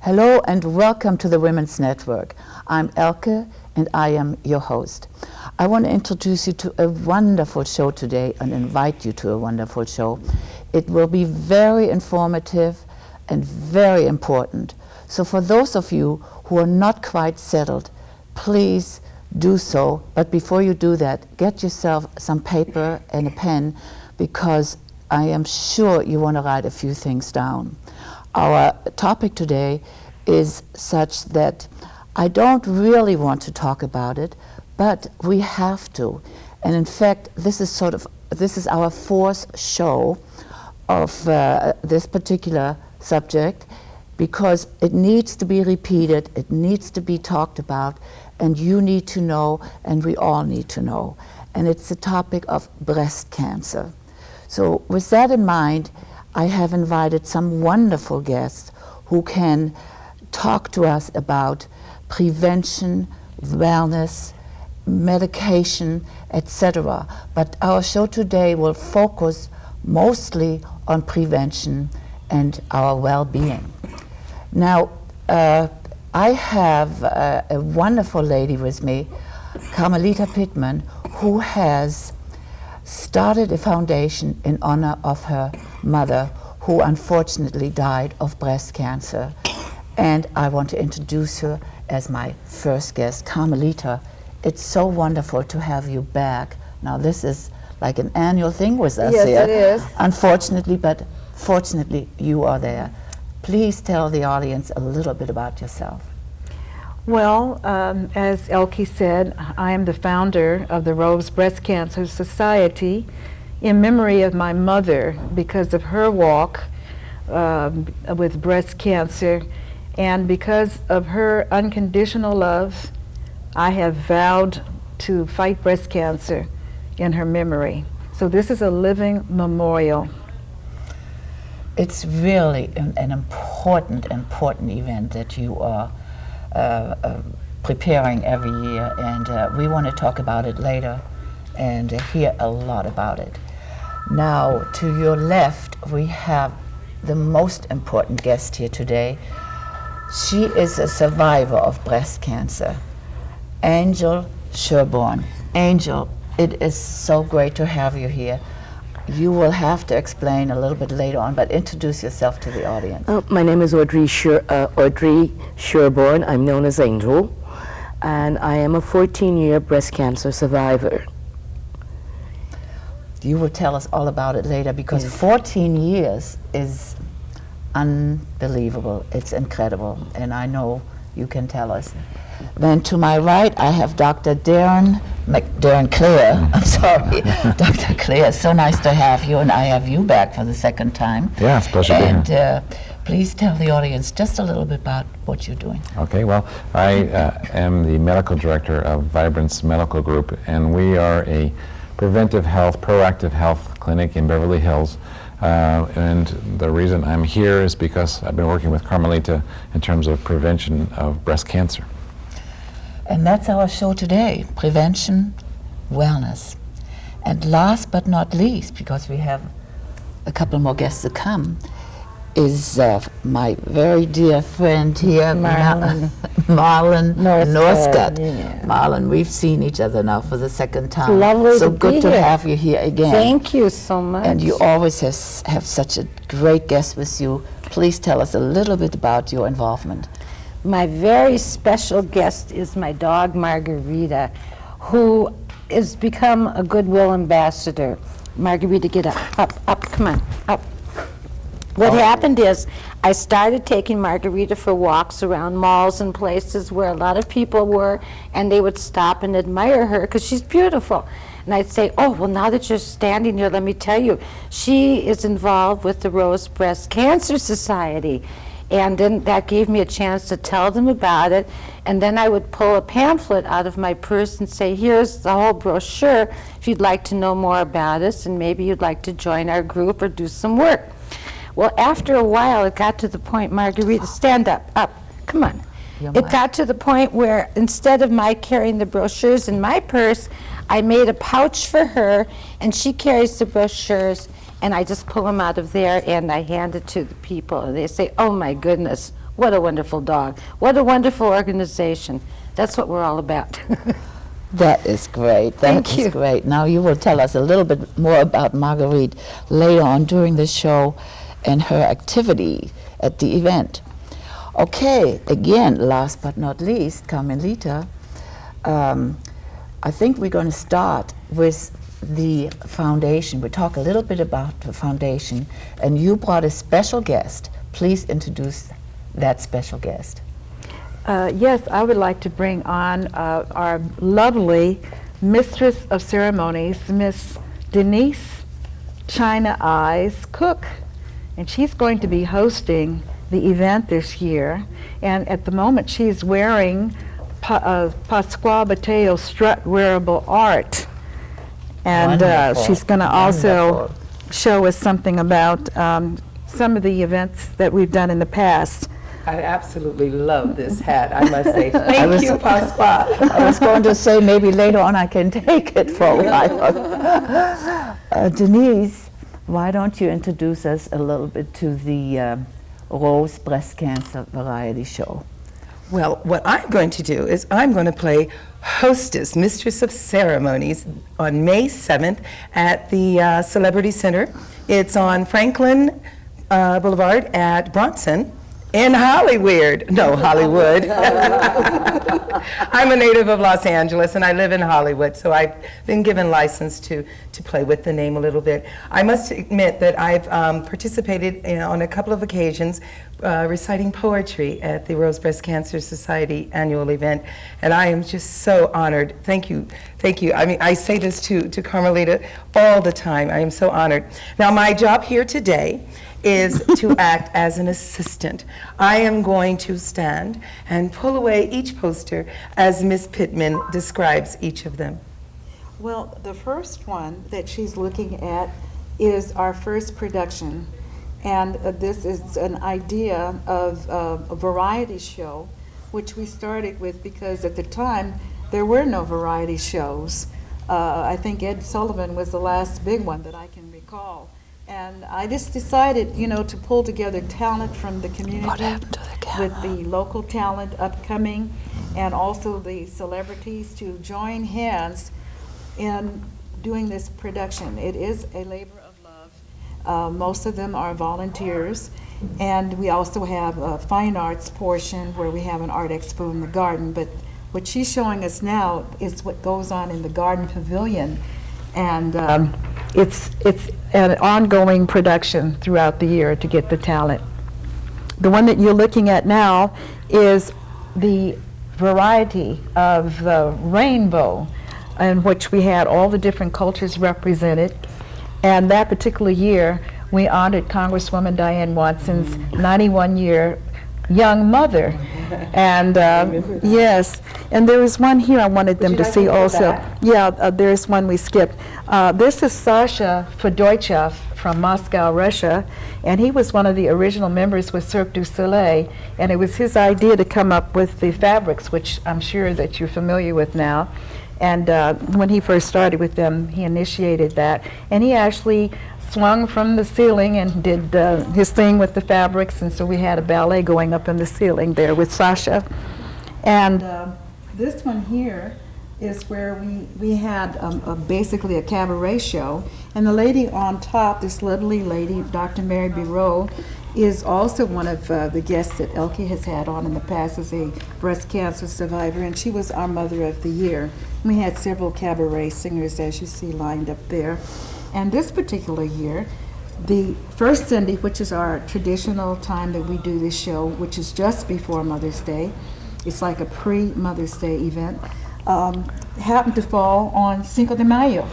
Hello and welcome to the Women's Network. I'm Elke and I am your host. I want to introduce you to a wonderful show today and invite you to a wonderful show. It will be very informative and very important. So for those of you who are not quite settled, please do so. But before you do that, get yourself some paper and a pen, because I am sure you want to write a few things down. Our topic today is such that I don't really want to talk about it, but we have to. And in fact, this is our fourth show of this particular subject, because it needs to be repeated, it needs to be talked about, and you need to know, and we all need to know. And it's the topic of breast cancer. So with that in mind, I have invited some wonderful guests who can talk to us about prevention, wellness, medication, etc. But our show today will focus mostly on prevention and our well-being. Now, I have a wonderful lady with me, Carmelita Pittman, who has started a foundation in honor of her mother, who unfortunately died of breast cancer. And I want to introduce her as my first guest. Carmelita, it's so wonderful to have you back. Now this is like an annual thing with us here. Yes, it is. Unfortunately, but fortunately you are there. Please tell the audience a little bit about yourself. Well, as Elke said, I am the founder of the Rose Breast Cancer Society in memory of my mother, because of her walk with breast cancer, and because of her unconditional love, I have vowed to fight breast cancer in her memory. So this is a living memorial. It's really an important event that you are preparing every year, and we want to talk about it later and hear a lot about it. Now, to your left, we have the most important guest here today. She is a survivor of breast cancer, Angel Sherborne. Angel, it is so great to have you here. You will have to explain a little bit later on, but introduce yourself to the audience. My name is Audrey Sherborne. I'm known as Angel, and I am a 14-year breast cancer survivor. You will tell us all about it later, because 14 years is unbelievable. It's incredible, and I know you can tell us. Then to my right, I have Dr. Darren Clare. I'm sorry, Dr. Clare. So nice to have you, and I have you back for the second time. Yeah, it's a pleasure to be here. And please tell the audience just a little bit about what you're doing. Okay, well, I am the medical director of Vibrance Medical Group, and we are a preventive health, proactive health clinic in Beverly Hills. And the reason I'm here is because I've been working with Carmelita in terms of prevention of breast cancer. And that's our show today, prevention, wellness. And last but not least, because we have a couple more guests to come, is my very dear friend here, Marlon Northcutt. Yeah. Marlon, we've seen each other now for the second time. It's lovely so to good be to here. have you here again. Thank you so much. And you always have such a great guest with you. Please tell us a little bit about your involvement. My very special guest is my dog Margarita, who has become a goodwill ambassador. Margarita, get up, come on, up. What happened is I started taking Margarita for walks around malls and places where a lot of people were, and they would stop and admire her because she's beautiful. And I'd say, oh, well, now that you're standing here, let me tell you, she is involved with the Rose Breast Cancer Society. And then that gave me a chance to tell them about it. And then I would pull a pamphlet out of my purse and say, here's the whole brochure if you'd like to know more about us, and maybe you'd like to join our group or do some work. Well, after a while, it got to the point, Margarita, stand up, come on. It got to the point where instead of my carrying the brochures in my purse, I made a pouch for her, and she carries the brochures, and I just pull them out of there and I hand it to the people, and they say, oh my goodness, What a wonderful dog. What a wonderful organization. That's what we're all about. That is great. Thank That you. is great. Now you will tell us a little bit more about Marguerite later on during the show and her activity at the event. Okay, again, last but not least, Carmelita, I think we're going to start with the foundation. We'll talk a little bit about the foundation, and you brought a special guest. Please introduce that special guest. Yes, I would like to bring on our lovely Mistress of Ceremonies, Miss Denise China Eyes Cook. And she's going to be hosting the event this year. And at the moment, she's wearing Pasquale Matteo strut wearable art. And Wonderful. she's going to also Wonderful. show us something about some of the events that we've done in the past. I absolutely love this hat, I must say. Thank you, Pasquale. I was going to say maybe later on I can take it for a while. Denise, why don't you introduce us a little bit to the Rose Breast Cancer Variety Show? Well, what I'm going to do is I'm going to play hostess, mistress of ceremonies, on May 7th at the Celebrity Center. It's on Franklin Boulevard at Bronson. In Hollywood. No, Hollywood. I'm a native of Los Angeles and I live in Hollywood, so I've been given license to play with the name a little bit. I must admit that I've participated on a couple of occasions reciting poetry at the Rose Breast Cancer Society annual event, and I am just so honored. Thank you, thank you. I mean, I say this to Carmelita all the time. I am so honored. Now, my job here today is to act as an assistant. I am going to stand and pull away each poster as Miss Pittman describes each of them. Well, the first one that she's looking at is our first production. And this is an idea of a variety show, which we started with because at the time there were no variety shows. I think Ed Sullivan was the last big one that I can recall. And I just decided, to pull together talent from the community with the local talent upcoming and also the celebrities to join hands in doing this production. It is a labor of love. Most of them are volunteers. And we also have a fine arts portion where we have an art expo in the garden. But what she's showing us now is what goes on in the garden pavilion. And it's an ongoing production throughout the year to get the talent. The one that you're looking at now is the variety of the rainbow, in which we had all the different cultures represented. And that particular year, we honored Congresswoman Diane Watson's 91-year young mother. And yes, and there was one here I wanted them to see also. Yeah, there's one we skipped. This is Sasha Fedoychev from Moscow, Russia, and he was one of the original members with Cirque du Soleil, and it was his idea to come up with the fabrics, which I'm sure that you're familiar with now. And when he first started with them, he initiated that, and he actually swung from the ceiling and did his thing with the fabrics, and so we had a ballet going up in the ceiling there with Sasha. And this one here is where we had basically a cabaret show, and the lady on top, this lovely lady, Dr. Mary Bureau, is also one of the guests that Elke has had on in the past as a breast cancer survivor, and she was our Mother of the Year. We had several cabaret singers, as you see, lined up there. And this particular year, the first Sunday, which is our traditional time that we do this show, which is just before Mother's Day, it's like a pre-Mother's Day event, happened to fall on Cinco de Mayo.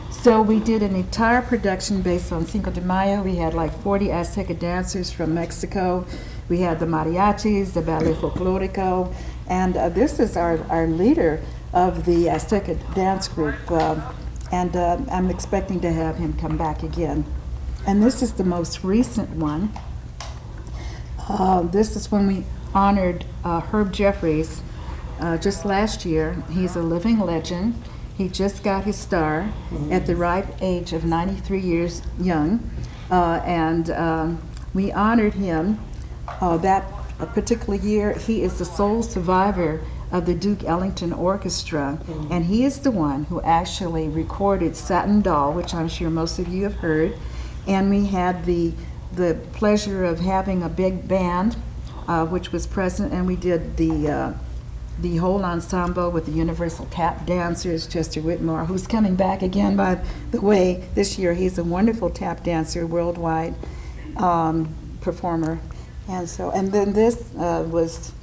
So we did an entire production based on Cinco de Mayo. We had like 40 Azteca dancers from Mexico. We had the mariachis, the ballet folklorico, and this is our leader of the Azteca dance group. And I'm expecting to have him come back again. And this is the most recent one. This is when we honored Herb Jeffries just last year. He's a living legend. He just got his star at the ripe age of 93 years young. And we honored him that a particular year, he is the sole survivor of the Duke Ellington Orchestra, and he is the one who actually recorded Satin Doll, which I'm sure most of you have heard. And we had the pleasure of having a big band, which was present, and we did the whole ensemble with the Universal Tap Dancers, Chester Whitmore, who's coming back again, by the way, this year. He's a wonderful tap dancer, worldwide performer. And then this was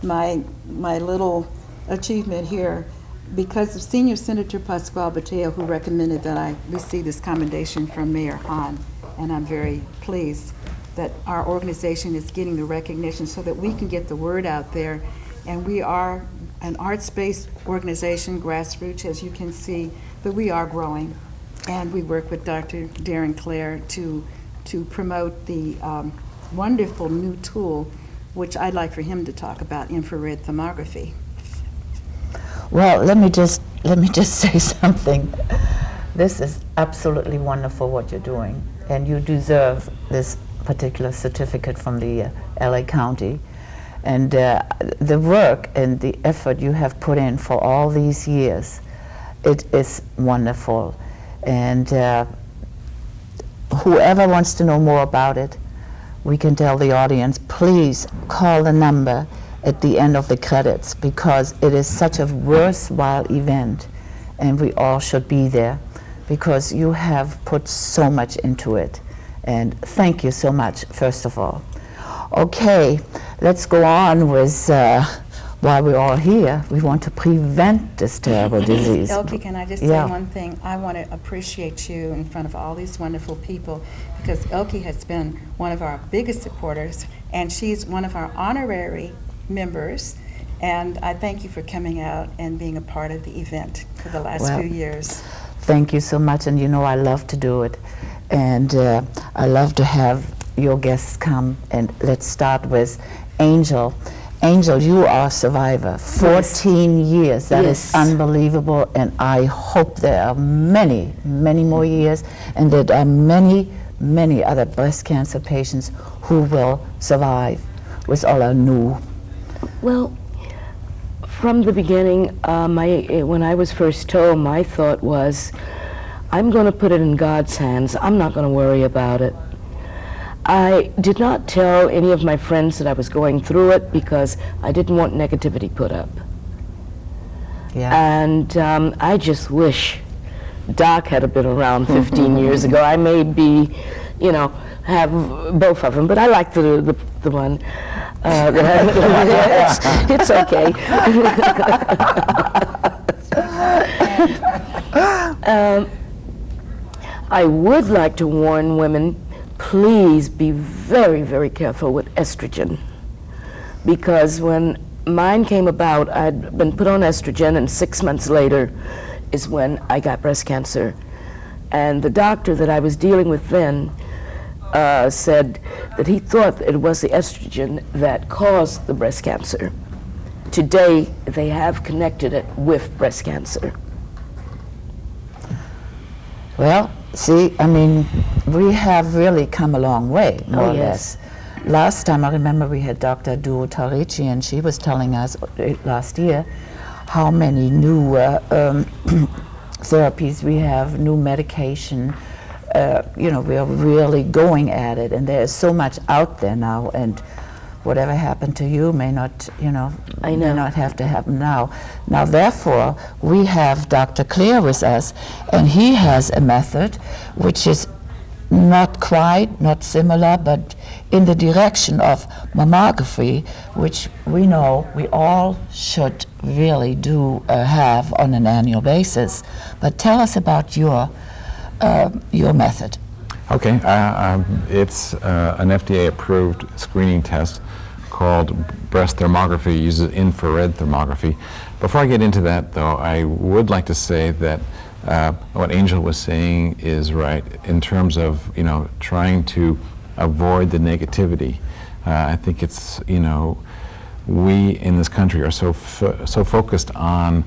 my little achievement here, because of Senior Senator Pascual Bateo, who recommended that I receive this commendation from Mayor Hahn. And I'm very pleased that our organization is getting the recognition so that we can get the word out there. And we are an arts-based organization, grassroots, as you can see, but we are growing. And we work with Dr. Darren Clare to promote the wonderful new tool, which I'd like for him to talk about, infrared thermography. Well, let me just say something. This is absolutely wonderful what you're doing, and you deserve this particular certificate from the LA County. And the work and the effort you have put in for all these years, it is wonderful. And whoever wants to know more about it, we can tell the audience, please call the number at the end of the credits, because it is such a worthwhile event, and we all should be there, because you have put so much into it. And thank you so much, first of all. Okay, let's go on with, while we're all here, we want to prevent this terrible disease. Elke, can I just say one thing? I want to appreciate you in front of all these wonderful people, because Elke has been one of our biggest supporters, and she's one of our honorary members. And I thank you for coming out and being a part of the event for the last few years. Thank you so much, and you know I love to do it. And I love to have your guests come, and let's start with Angel. Angel, you are a survivor, 14 years, that is unbelievable, and I hope there are many, many more years, and that there are many, many other breast cancer patients who will survive with all our new. Well, from the beginning, when I was first told, my thought was, I'm going to put it in God's hands. I'm not going to worry about it. I did not tell any of my friends that I was going through it because I didn't want negativity put up. Yeah. And I just wish Doc had been around 15 years ago. I may be, have both of them, but I like the one. It's okay. I would like to warn women, please be very, very careful with estrogen. Because when mine came about, I'd been put on estrogen, and 6 months later is when I got breast cancer. And the doctor that I was dealing with then said that he thought it was the estrogen that caused the breast cancer. Today, they have connected it with breast cancer. Well, see, I mean, we have really come a long way, more or less. Last time, I remember we had Dr. Duro Tarici, and she was telling us last year how many new therapies we have, new medication. We are really going at it, and there is so much out there now, and whatever happened to you may not, may not have to happen now. Now, therefore, we have Dr. Clare with us, and he has a method which is not similar, but in the direction of mammography, which we know we all should really do have on an annual basis. But tell us about your method. Okay, it's an FDA-approved screening test called breast thermography. Uses infrared thermography. Before I get into that, though, I would like to say that what Angel was saying is right in terms of trying to avoid the negativity. I think it's we in this country are so focused on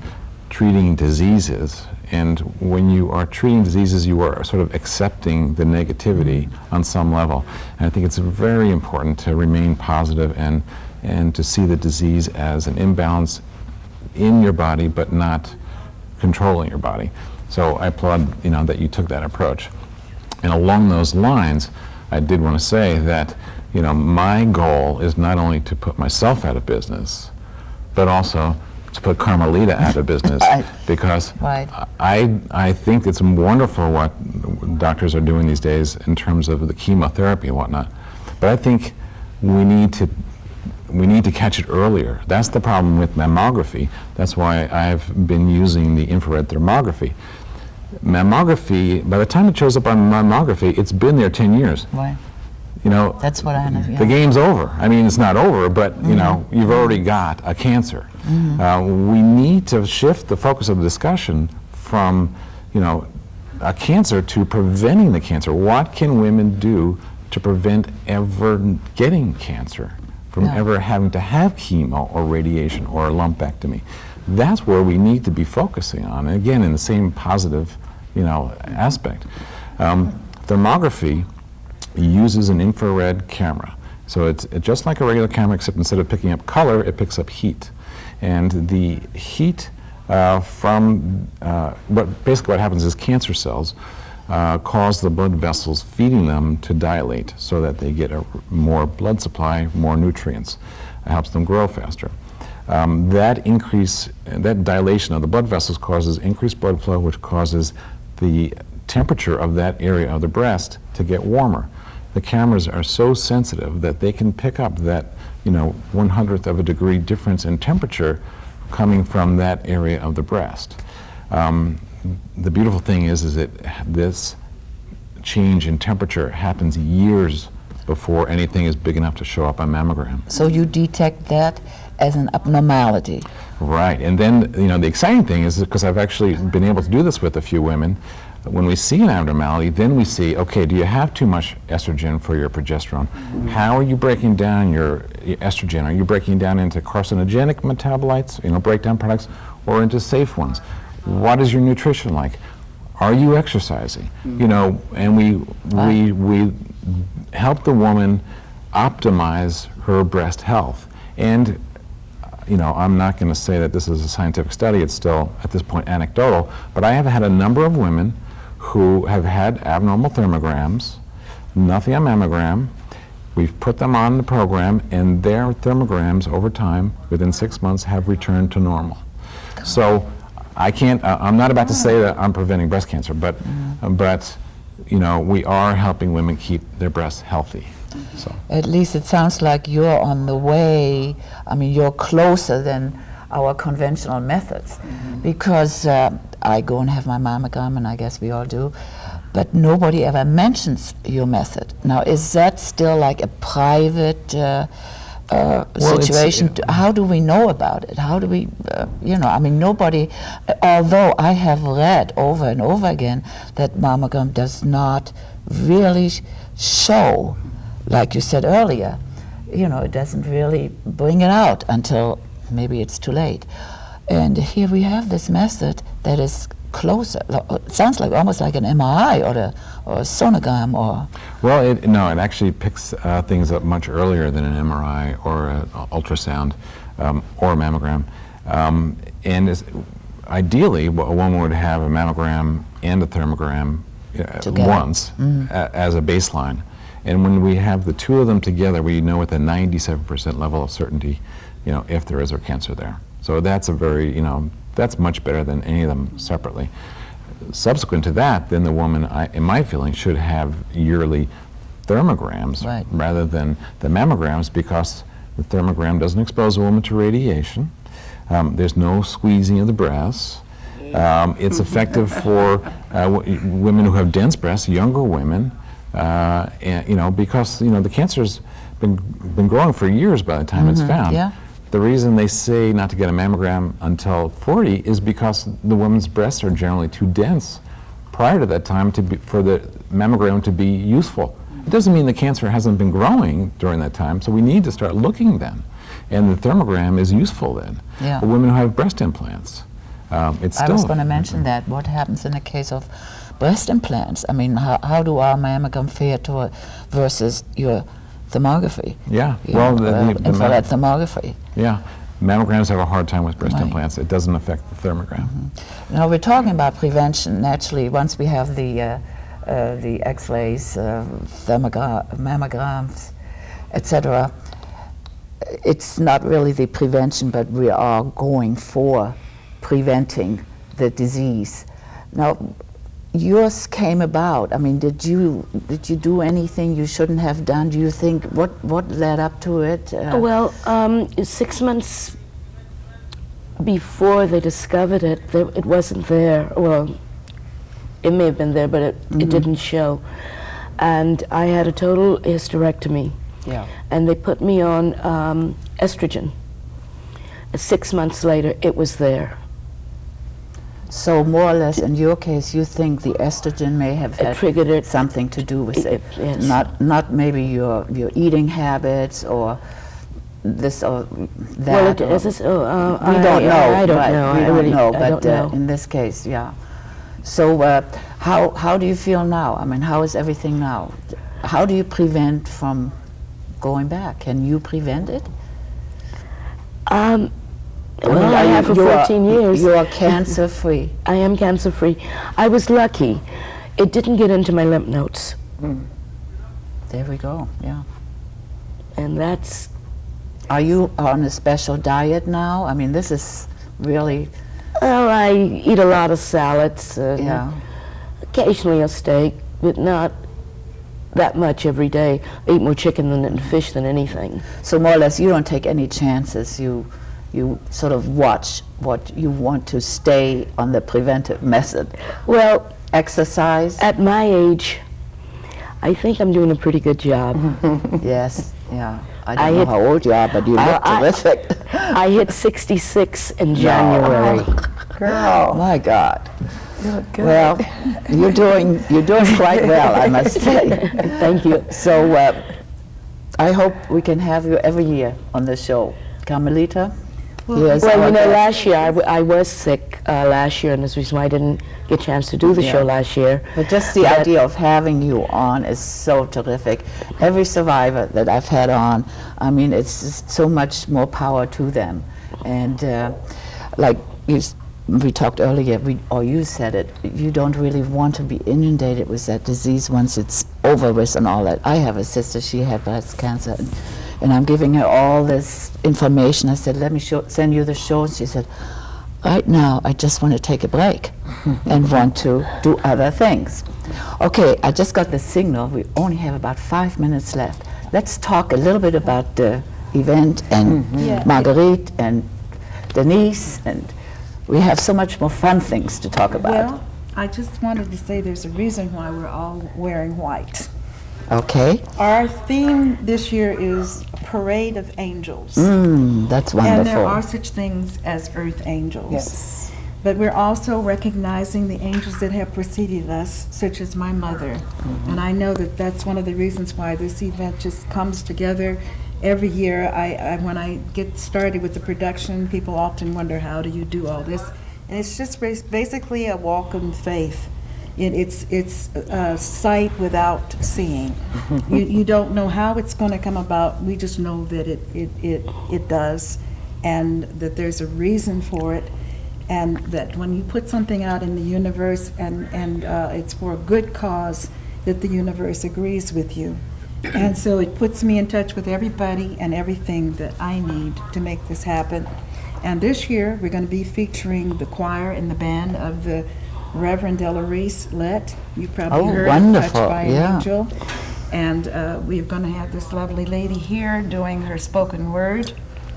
treating diseases. And when you are treating diseases, you are sort of accepting the negativity on some level. And I think it's very important to remain positive and and to see the disease as an imbalance in your body but not controlling your body. So I applaud, that you took that approach. And along those lines, I did want to say that, my goal is not only to put myself out of business, but also to put Carmelita out of business. Right. Because Right. I think it's wonderful what doctors are doing these days in terms of the chemotherapy and whatnot. But I think we need to catch it earlier. That's the problem with mammography. That's why I've been using the infrared thermography. Mammography, by the time it shows up on mammography, it's been there 10 years. Right. You know, That's what I know. the game's over. I mean, it's not over, but you know, you've already got a cancer. We need to shift the focus of the discussion from, a cancer to preventing the cancer. What can women do to prevent ever getting cancer, from ever having to have chemo or radiation or a lumpectomy? That's where we need to be focusing on. And again, in the same positive, aspect. Thermography uses an infrared camera. So it's just like a regular camera, except instead of picking up color, it picks up heat. And the heat basically what happens is cancer cells cause the blood vessels feeding them to dilate so that they get more blood supply, more nutrients. It helps them grow faster. That dilation of the blood vessels causes increased blood flow, which causes the temperature of that area of the breast to get warmer. The cameras are so sensitive that they can pick up that 1/100th of a degree difference in temperature coming from that area of the breast. The beautiful thing is that this change in temperature happens years before anything is big enough to show up on mammogram. So you detect that as an abnormality. Right, and then the exciting thing is, because I've actually been able to do this with a few women, when we see an abnormality, then we see, okay, do you have too much estrogen for your progesterone? How are you breaking down your estrogen? Are you breaking down into carcinogenic metabolites, breakdown products, or into safe ones? What is your nutrition like? Are you exercising? And we help the woman optimize her breast health. And I'm not going to say that this is a scientific study. It's still, at this point, anecdotal. But I have had a number of women who have had abnormal thermograms, nothing on mammogram. We've put them on the program, and their thermograms over time, within 6 months, have returned to normal. So I'm not about to say that I'm preventing breast cancer, but we are helping women keep their breasts healthy. So. At least it sounds like you're on the way. I mean, you're closer than our conventional methods, because I go and have my mammogram, and I guess we all do, but nobody ever mentions your method. Now, is that still like a private situation? How do we know about it? How do we, nobody, although I have read over and over again that mammogram does not really show, like you said earlier, it doesn't really bring it out until maybe it's too late. And here we have this method that is closer. It sounds like almost like an MRI or a sonogram or... Well, it actually picks things up much earlier than an MRI or an ultrasound or a mammogram. And ideally, a woman would have a mammogram and a thermogram once as a baseline. And when we have the two of them together, we know with a 97% level of certainty, if there is a cancer there. So that's a very, that's much better than any of them separately. Subsequent to that, then the woman, in my feeling, should have yearly thermograms rather than the mammograms, because the thermogram doesn't expose a woman to radiation. There's no squeezing of the breasts. It's effective for women who have dense breasts, younger women. Because the cancer's been growing for years by the time it's found. Yeah. The reason they say not to get a mammogram until 40 is because the woman's breasts are generally too dense prior to that time for the mammogram to be useful. It doesn't mean the cancer hasn't been growing during that time, so we need to start looking then. And the thermogram is useful then. Yeah. For women who have breast implants. It's still... I was going to mention that. What happens in the case of breast implants? I mean, how do our mammogram fare versus your thermography. Yeah. You Well, know, infrared thermography. yeah. Mammograms have a hard time with breast Right. implants. It doesn't affect the thermogram. Now we're talking about prevention. Naturally, once we have the X-rays, mammograms, etc., it's not really the prevention, but we are going for preventing the disease. Now, yours came about. I mean, did you do anything you shouldn't have done? Do you think what led up to it? Well, 6 months before they discovered it, it wasn't there. Well, it may have been there, but it didn't show. And I had a total hysterectomy. Yeah. And they put me on estrogen. 6 months later, it was there. So more or less, in your case, you think the estrogen may have had triggered it. something to do with it, Yes. not maybe your eating habits or this or that. Well, it or- is. we don't know. I don't but know. We I don't really know. I But don't know. in this case, yeah. So how do you feel now? I mean, how is everything now? How do you prevent from going back? Can you prevent it? Well, I have for 14 years. You are cancer free. I am cancer free. I was lucky. It didn't get into my lymph nodes. There we go. Yeah. And that's, Are you on a special diet now? I mean, this is really, well, I eat a lot of salads. yeah. Occasionally a steak, but not that much every day. I eat more chicken and fish than anything. So more or less, you don't take any chances. You sort of watch what you want to stay on the preventive method. Well, Exercise. at my age, I think I'm doing a pretty good job. Yes. Yeah. I I don't know hit- how old you are, but you look terrific. I hit 66 in January. Oh my God. Well, you're doing quite well, I must say. Thank you. So I hope we can have you every year on the show. Carmelita? Here's Well, our you know, guest. last year I was sick last year, and that's the reason why I didn't get a chance to do the show last year. But just the idea of having you on is so terrific. Every survivor that I've had on, I mean, it's just so much more power to them. And like we talked earlier, or you said it, you don't really want to be inundated with that disease once it's over with and all that. I have a sister, she had breast cancer, and I'm giving her all this information. I said, let me send you the show. And she said, right now, I just want to take a break and want to do other things. Okay, I just got the signal. We only have about 5 minutes left. Let's talk a little bit about the event and Marguerite and Denise, and we have so much more fun things to talk about. Well, I just wanted to say there's a reason why we're all wearing white. Okay, Our theme this year is Parade of Angels. that's wonderful. And there are such things as earth angels. Yes. But we're also recognizing the angels that have preceded us, such as my mother. And I know that that's one of the reasons why this event just comes together every year. When I get started with the production, people often wonder, how do you do all this? And it's just basically a walk in faith. It's sight without seeing. You don't know how it's going to come about. We just know that it does, and that there's a reason for it, and that when you put something out in the universe and it's for a good cause, that the universe agrees with you. And so it puts me in touch with everybody and everything that I need to make this happen. And this year, we're going to be featuring the choir and the band of the Reverend Delarice Lett. You probably heard of wonderful, Touched by an yeah. Angel. And we're going to have this lovely lady here doing her spoken word.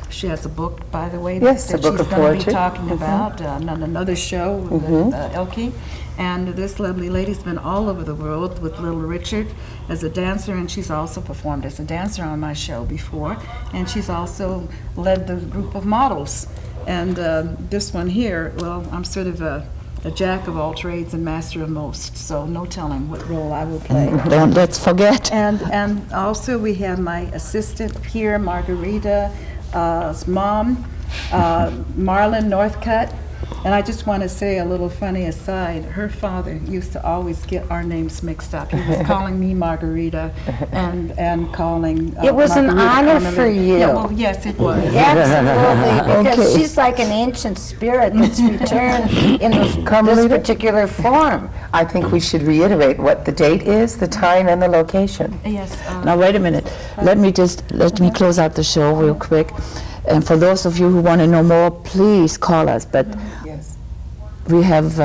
She has a book, by the way, Yes, that a book she's of going to be poetry. talking about on another show with Elke. And this lovely lady's been all over the world with Little Richard as a dancer, and she's also performed as a dancer on my show before. And she's also led the group of models. And this one here, well, I'm sort of a jack of all trades and master of most, so no telling what role I will play. Don't let's forget. And also we have my assistant here, Margarita's mom, Marlon Northcutt, And I just want to say a little funny aside. Her father used to always get our names mixed up. He was calling me Margarita and calling It was an Margarita honor Carmelita. for you. Yeah, well, yes, it was. Absolutely, because Okay. she's like an ancient spirit that's returned in this Carmelita? particular form. I think we should reiterate what the date is, the time, and the location. Yes. Now wait a minute. Let me close out the show real quick. And for those of you who want to know more, please call us. But Yes. we have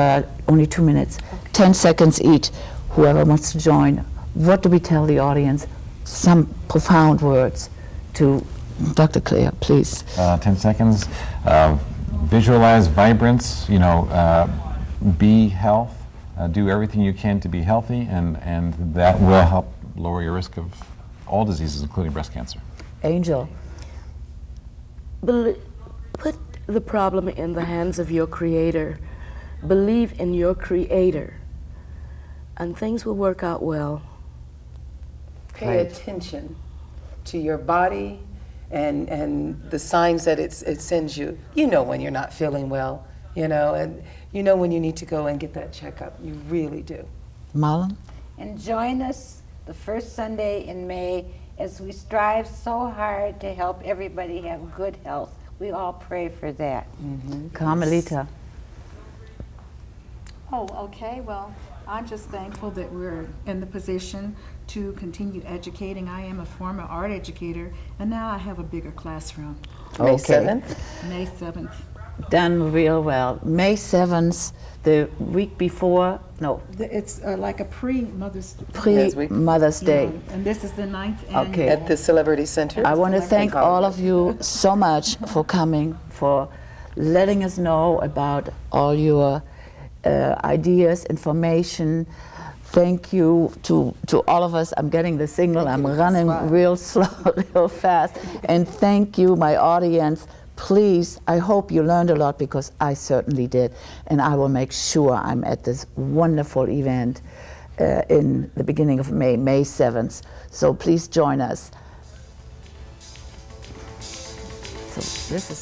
only 2 minutes, 10 seconds each. Whoever wants to join, what do we tell the audience? Some profound words to Dr. Claire, please. 10 seconds. Visualize vibrance, be health, do everything you can to be healthy, and that will help lower your risk of all diseases, including breast cancer. Angel. Put the problem in the hands of your Creator. Believe in your Creator, and things will work out well. Pay Right. attention to your body and the signs that it sends you. You know when you're not feeling well, and you know when you need to go and get that checkup. You really do. Marlon? And join us the first Sunday in May as we strive so hard to help everybody have good health. We all pray for that. Carmelita? Oh, okay. Well, I'm just thankful that we're in the position to continue educating. I am a former art educator, and now I have a bigger classroom. May Okay. 7th. May 7th. Done real well. May 7th, the week before, no, It's like a pre-Mother's Yes, we- pre-Mother's Day. And this is the 9th Okay. annual. At the Celebrity Center. I want to Celebrity thank all of you so much for coming, for letting us know about all your ideas, information. Thank you to all of us. I'm getting the signal. I'm running real slow, real fast. And thank you, my audience. Please, I hope you learned a lot, because I certainly did. And I will make sure I'm at this wonderful event in the beginning of May, May 7th. So please join us. So this is